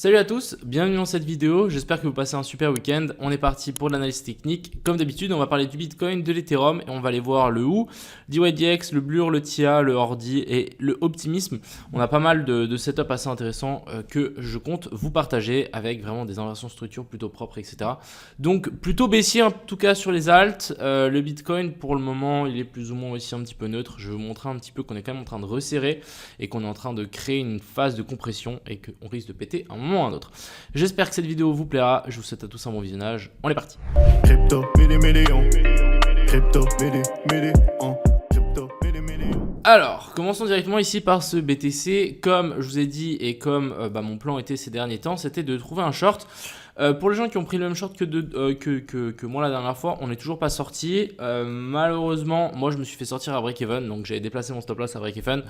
Salut à tous, bienvenue dans cette vidéo, j'espère que vous passez un super week-end. On est parti pour l'analyse technique. Comme d'habitude, on va parler du Bitcoin, de l'Ethereum et on va aller voir le WHO, l'DYDX, le Blur, le TIA, le Hordi et le Optimisme. On a pas mal de setups assez intéressants que je compte vous partager avec vraiment des inversions structure plutôt propres, etc. Donc plutôt baissier en tout cas sur les alts. Le Bitcoin pour le moment il est plus ou moins aussi un petit peu neutre. Je vais vous montrer un petit peu qu'on est quand même en train de resserrer et qu'on est en train de créer une phase de compression et qu'on risque de péter un moment ou un autre. J'espère que cette vidéo vous plaira. Je vous souhaite à tous un bon visionnage. On est parti. Crypto, million. Crypto, million. Crypto, million. Alors, commençons directement ici par ce BTC. Comme je vous ai dit et comme mon plan était ces derniers temps, c'était de trouver un short. Pour les gens qui ont pris le même short que moi la dernière fois, on n'est toujours pas sorti. Malheureusement, moi je me suis fait sortir à break-even, donc j'avais déplacé mon stop loss à break-even.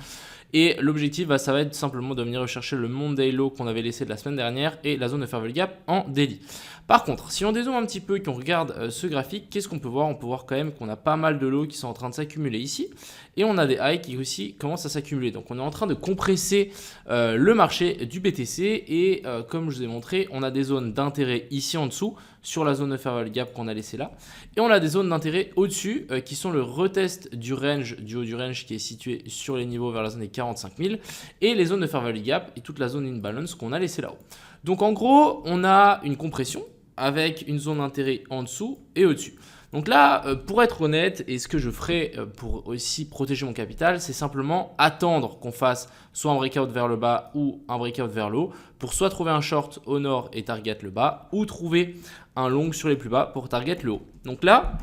Et l'objectif, ça va être simplement de venir rechercher le Monday Low qu'on avait laissé de la semaine dernière et la zone de Fair Value Gap en daily. Par contre, si on dézoome un petit peu et qu'on regarde ce graphique, qu'est-ce qu'on peut voir? On peut voir quand même qu'on a pas mal de lows qui sont en train de s'accumuler ici. Et on a des highs qui aussi commencent à s'accumuler. Donc on est en train de compresser le marché du BTC. Et comme je vous ai montré, on a des zones d'intérêt ici en dessous sur la zone de Fair Value Gap qu'on a laissé là. Et on a des zones d'intérêt au-dessus qui sont le retest du range, du haut du range qui est situé sur les niveaux vers la zone des 45 000. Et les zones de Fair Value Gap et toute la zone imbalance qu'on a laissé là-haut. Donc en gros, on a une compression avec une zone d'intérêt en dessous et au-dessus. Donc là, pour être honnête, et ce que je ferai pour aussi protéger mon capital, c'est simplement attendre qu'on fasse soit un breakout vers le bas ou un breakout vers le haut pour soit trouver un short au nord et target le bas ou trouver un long sur les plus bas pour target le haut. Donc là,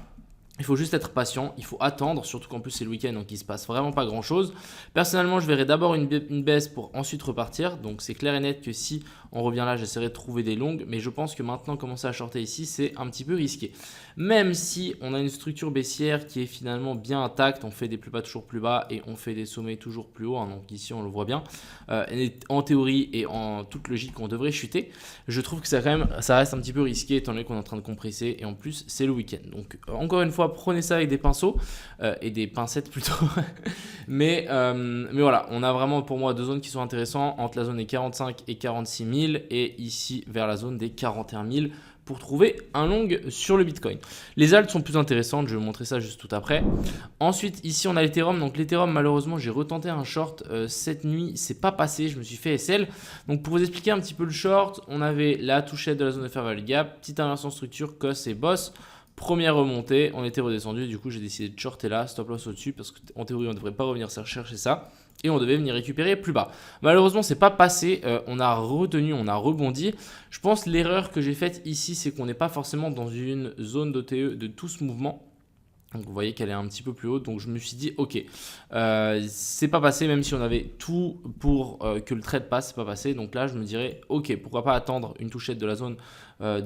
il faut juste être patient, il faut attendre, surtout qu'en plus c'est le week-end donc il se passe vraiment pas grand chose. Personnellement, je verrai d'abord une baisse pour ensuite repartir. Donc c'est clair et net que si on revient là, j'essaierai de trouver des longues. Mais je pense que maintenant commencer à shorter ici, c'est un petit peu risqué. Même si on a une structure baissière qui est finalement bien intacte, on fait des plus bas toujours plus bas et on fait des sommets toujours plus hauts. Donc ici on le voit bien. En théorie et en toute logique, on devrait chuter. Je trouve que ça reste un petit peu risqué étant donné qu'on est en train de compresser et en plus c'est le week-end. Donc encore une fois, prenez ça avec des pinceaux et des pincettes plutôt. mais voilà, on a vraiment pour moi deux zones qui sont intéressantes entre la zone des 45 et 46 000 et ici vers la zone des 41 000 pour trouver un long sur le Bitcoin. Les alts sont plus intéressantes, je vais vous montrer ça juste tout après. Ensuite, ici on a l'Ethereum. Donc l'Ethereum, malheureusement, j'ai retenté un short cette nuit, c'est pas passé, je me suis fait SL. Donc pour vous expliquer un petit peu le short, on avait la touchette de la zone de Fair Value Gap, petite inversion structure, COS et BOSS. Première remontée, on était redescendu, du coup j'ai décidé de shorter là, stop loss au-dessus parce qu'en théorie on ne devrait pas revenir chercher ça et on devait venir récupérer plus bas. Malheureusement c'est pas passé, on a retenu, on a rebondi. Je pense l'erreur que j'ai faite ici c'est qu'on n'est pas forcément dans une zone d'OTE de tout ce mouvement. Donc vous voyez qu'elle est un petit peu plus haute, donc je me suis dit ok, c'est pas passé, même si on avait tout pour que le trade passe, c'est pas passé. Donc là je me dirais ok, pourquoi pas attendre une touchette de la zone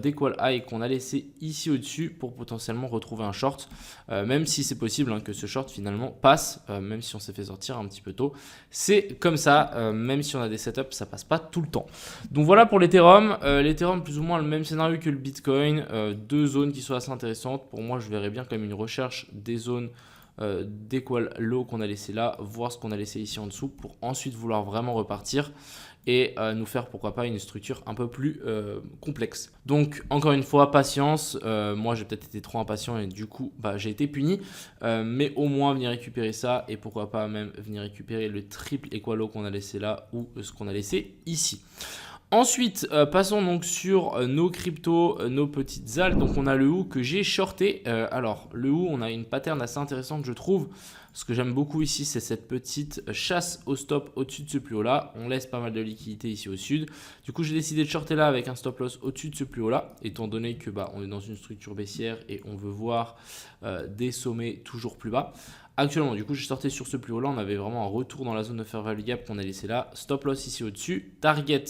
d'equal high qu'on a laissé ici au-dessus pour potentiellement retrouver un short, même si c'est possible que ce short finalement passe, même si on s'est fait sortir un petit peu tôt. C'est comme ça, même si on a des setups, ça passe pas tout le temps. Donc voilà pour l'Ethereum. L'Ethereum plus ou moins le même scénario que le Bitcoin, deux zones qui sont assez intéressantes. Pour moi je verrais bien comme une recherche des zones d'equal low qu'on a laissé là, voir ce qu'on a laissé ici en dessous pour ensuite vouloir vraiment repartir et nous faire pourquoi pas une structure un peu plus complexe. Donc encore une fois, patience. Moi j'ai peut-être été trop impatient et du coup j'ai été puni, mais au moins venir récupérer ça et pourquoi pas même venir récupérer le triple equal low qu'on a laissé là ou ce qu'on a laissé ici. Ensuite, passons donc sur nos cryptos, nos petites alts. Donc on a le WHO que j'ai shorté. Alors le WHO, on a une pattern assez intéressante je trouve. Ce que j'aime beaucoup ici, c'est cette petite chasse au stop au-dessus de ce plus haut là. On laisse pas mal de liquidité ici au sud. Du coup, j'ai décidé de shorter là avec un stop loss au-dessus de ce plus haut là, étant donné que on est dans une structure baissière et on veut voir des sommets toujours plus bas. Actuellement, du coup, j'ai sorti sur ce plus haut là. On avait vraiment un retour dans la zone de Fair Value Gap qu'on a laissé là. Stop loss ici au-dessus. Target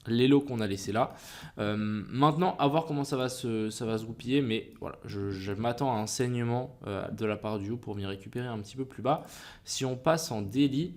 les lots qu'on a laissé là. Maintenant, à voir comment ça va se goupiller, mais voilà, je m'attends à un saignement de la part du haut pour m'y récupérer un petit peu plus bas. Si on passe en daily,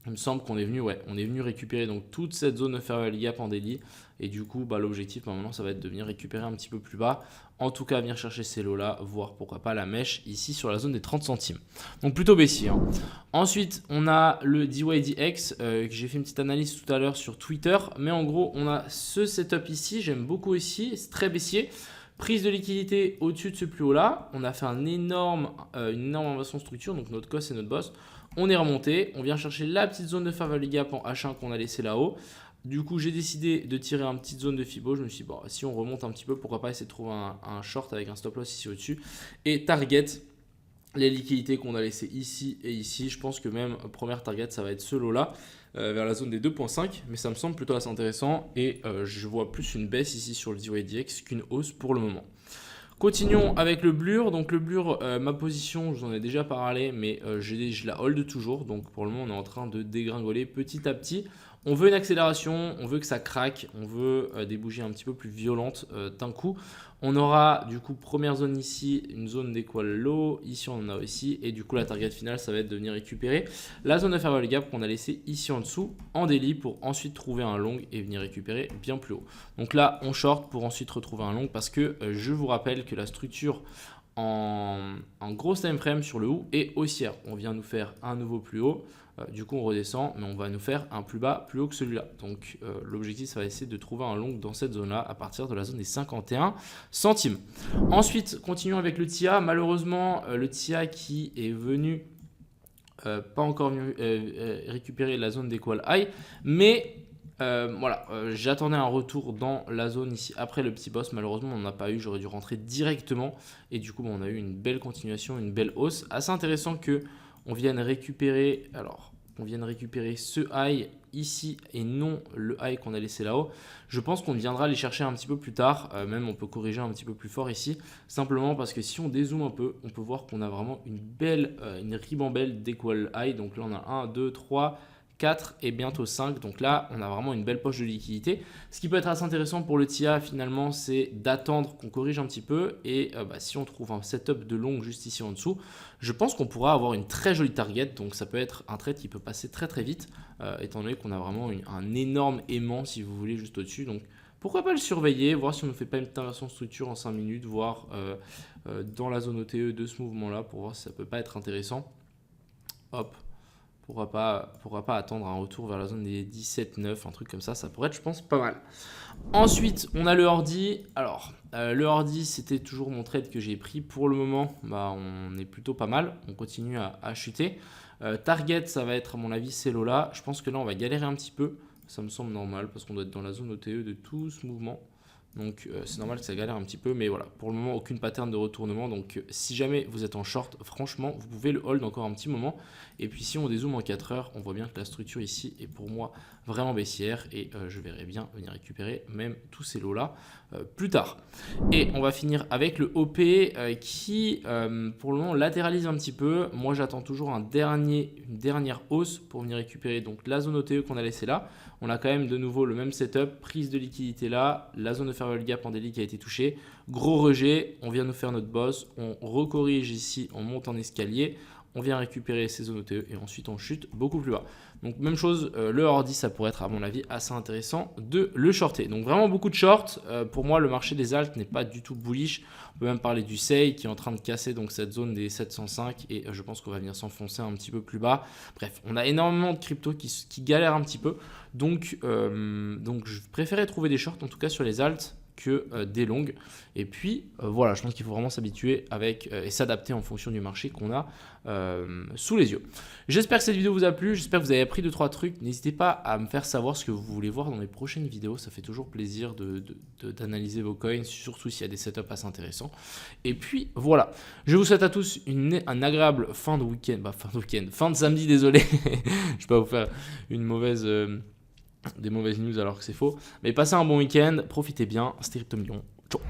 Il me semble qu'on est venu, ouais, on est venu récupérer donc toute cette zone de fair value gap en daily. Et du coup, l'objectif maintenant, ça va être de venir récupérer un petit peu plus bas. En tout cas, venir chercher ces lots-là, voire pourquoi pas la mèche ici sur la zone des 30 centimes. Donc plutôt baissier. Hein. Ensuite, on a le DYDX, que j'ai fait une petite analyse tout à l'heure sur Twitter. Mais en gros, on a ce setup ici, j'aime beaucoup ici, c'est très baissier. Prise de liquidité au-dessus de ce plus haut-là. On a fait une énorme inversion de structure, donc notre cost et notre boss. On est remonté, on vient chercher la petite zone de fair value gap en H1 qu'on a laissé là-haut. Du coup, j'ai décidé de tirer une petite zone de Fibo. Je me suis dit, bon, si on remonte un petit peu, pourquoi pas essayer de trouver un short avec un stop loss ici au-dessus. Et target les liquidités qu'on a laissées ici et ici. Je pense que même première target, ça va être ce lot-là, vers la zone des 2.5. Mais ça me semble plutôt assez intéressant. Et je vois plus une baisse ici sur le DYDX qu'une hausse pour le moment. Continuons avec le blur. Donc le blur, ma position, je vous en ai déjà parlé, mais je la hold toujours. Donc pour le moment, on est en train de dégringoler petit à petit. On veut une accélération, on veut que ça craque, on veut des bougies un petit peu plus violentes d'un coup. On aura du coup première zone ici, une zone d'équal low, ici on en a aussi, et du coup la target finale ça va être de venir récupérer la zone de fair value gap qu'on a laissée ici en dessous en daily pour ensuite trouver un long et venir récupérer bien plus haut. Donc là on short pour ensuite retrouver un long parce que je vous rappelle que la structure en gros time frame sur le haut est haussière. On vient nous faire un nouveau plus haut. Du coup on redescend mais on va nous faire un plus bas plus haut que celui-là. Donc l'objectif ça va essayer de trouver un long dans cette zone là à partir de la zone des 51 centimes. Ensuite continuons avec le TIA. Malheureusement le TIA qui est venu pas encore venu récupérer la zone d'équal high, mais voilà, j'attendais un retour dans la zone ici après le petit boss. Malheureusement on n'en a pas eu, j'aurais dû rentrer directement et du coup on a eu une belle continuation, une belle hausse. Assez intéressant que on vienne récupérer, ce high ici et non le high qu'on a laissé là-haut. Je pense qu'on viendra les chercher un petit peu plus tard, même on peut corriger un petit peu plus fort ici, simplement parce que si on dézoome un peu, on peut voir qu'on a vraiment une ribambelle d'équal high. Donc là on a 1, 2, 3, 4 et bientôt 5. Donc là, on a vraiment une belle poche de liquidité. Ce qui peut être assez intéressant pour le TIA finalement, c'est d'attendre qu'on corrige un petit peu. Et si on trouve un setup de long juste ici en dessous, je pense qu'on pourra avoir une très jolie target. Donc ça peut être un trade qui peut passer très très vite, étant donné qu'on a vraiment un énorme aimant si vous voulez juste au-dessus. Donc pourquoi pas le surveiller, voir si on ne fait pas une petite inversion de structure en 5 minutes, voir dans la zone OTE de ce mouvement-là pour voir si ça peut pas être intéressant. Hop. Pourquoi pas attendre un retour vers la zone des 17-9, un truc comme ça pourrait être, je pense, pas mal. Ensuite, on a le Ordi. Alors, le Ordi, c'était toujours mon trade que j'ai pris. Pour le moment, on est plutôt pas mal. On continue à chuter. Target, ça va être, à mon avis, ces lots-là. Je pense que là, on va galérer un petit peu. Ça me semble normal parce qu'on doit être dans la zone OTE de tout ce mouvement. Donc c'est normal que ça galère un petit peu, mais voilà, pour le moment aucune pattern de retournement. Donc si jamais vous êtes en short, franchement vous pouvez le hold encore un petit moment. Et puis si on dézoome en 4 heures, on voit bien que la structure ici est pour moi vraiment baissière et je verrai bien venir récupérer même tous ces lots là plus tard. Et on va finir avec le OP qui pour le moment latéralise un petit peu. Moi j'attends toujours une dernière hausse pour venir récupérer donc la zone OTE qu'on a laissée là. On a quand même de nouveau le même setup, prise de liquidité là, la zone de fair value gap en daily qui a été touchée, gros rejet, on vient nous faire notre boss, on recorrige ici, on monte en escalier, on vient récupérer ces zones OTE et ensuite on chute beaucoup plus bas. Donc même chose, le Ordi ça pourrait être à mon avis assez intéressant de le shorter. Donc vraiment beaucoup de shorts, pour moi le marché des alts n'est pas du tout bullish, on peut même parler du SEI qui est en train de casser donc cette zone des 705 et je pense qu'on va venir s'enfoncer un petit peu plus bas. Bref, on a énormément de cryptos qui galèrent un petit peu, donc je préférais trouver des shorts en tout cas sur les alts que des longues. Et puis voilà, je pense qu'il faut vraiment s'habituer avec et s'adapter en fonction du marché qu'on a sous les yeux. J'espère que cette vidéo vous a plu, j'espère que vous avez appris 2-3 trucs. N'hésitez pas à me faire savoir ce que vous voulez voir dans les prochaines vidéos, ça fait toujours plaisir d'analyser vos coins, surtout s'il y a des setups assez intéressants. Et puis voilà, je vous souhaite à tous un agréable fin de week-end, fin de samedi, désolé, je ne vais pas vous faire des mauvaises news alors que c'est faux. Mais passez un bon week-end, profitez bien, c'était Crypto Million. Ciao.